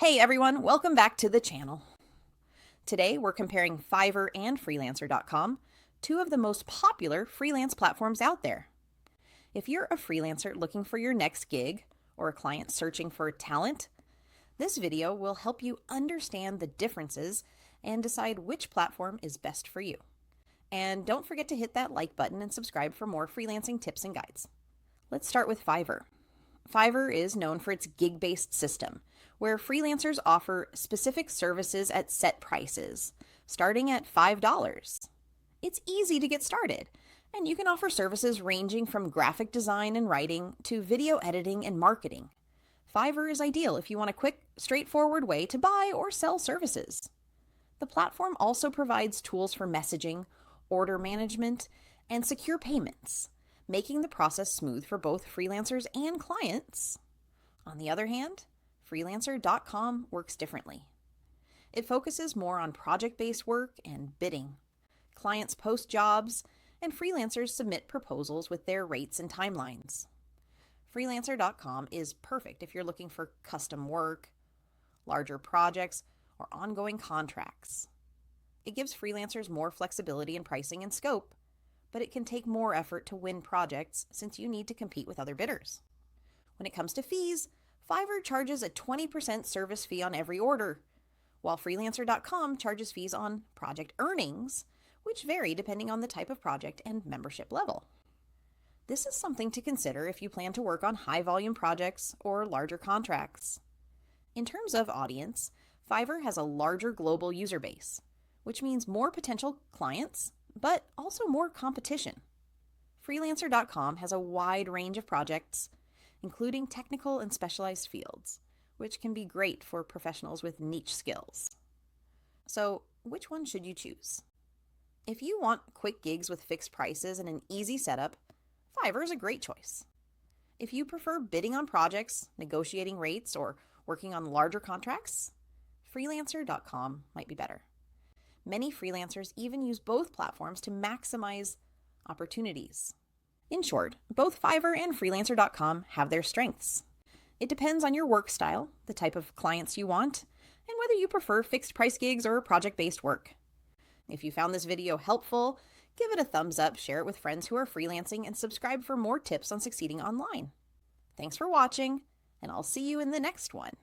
Hey everyone, welcome back to the channel. Today we're comparing Fiverr and Freelancer.com, two of the most popular freelance platforms out there. If you're a freelancer looking for your next gig or a client searching for talent, this video will help you understand the differences and decide which platform is best for you. And don't forget to hit that like button and subscribe for more freelancing tips and guides. Let's start with Fiverr. Fiverr is known for its gig-based system, where freelancers offer specific services at set prices, starting at $5. It's easy to get started, and you can offer services ranging from graphic design and writing to video editing and marketing. Fiverr is ideal if you want a quick, straightforward way to buy or sell services. The platform also provides tools for messaging, order management, and secure payments, making the process smooth for both freelancers and clients. On the other hand, Freelancer.com works differently. It focuses more on project-based work and bidding. Clients post jobs, and freelancers submit proposals with their rates and timelines. Freelancer.com is perfect if you're looking for custom work, larger projects, or ongoing contracts. It gives freelancers more flexibility in pricing and scope, but it can take more effort to win projects since you need to compete with other bidders. When it comes to fees, Fiverr charges a 20% service fee on every order, while Freelancer.com charges fees on project earnings, which vary depending on the type of project and membership level. This is something to consider if you plan to work on high-volume projects or larger contracts. In terms of audience, Fiverr has a larger global user base, which means more potential clients, but also more competition. Freelancer.com has a wide range of projects, including technical and specialized fields, which can be great for professionals with niche skills. So, which one should you choose? If you want quick gigs with fixed prices and an easy setup, Fiverr is a great choice. If you prefer bidding on projects, negotiating rates, or working on larger contracts, Freelancer.com might be better. Many freelancers even use both platforms to maximize opportunities. In short, both Fiverr and Freelancer.com have their strengths. It depends on your work style, the type of clients you want, and whether you prefer fixed price gigs or project-based work. If you found this video helpful, give it a thumbs up, share it with friends who are freelancing, and subscribe for more tips on succeeding online. Thanks for watching, and I'll see you in the next one.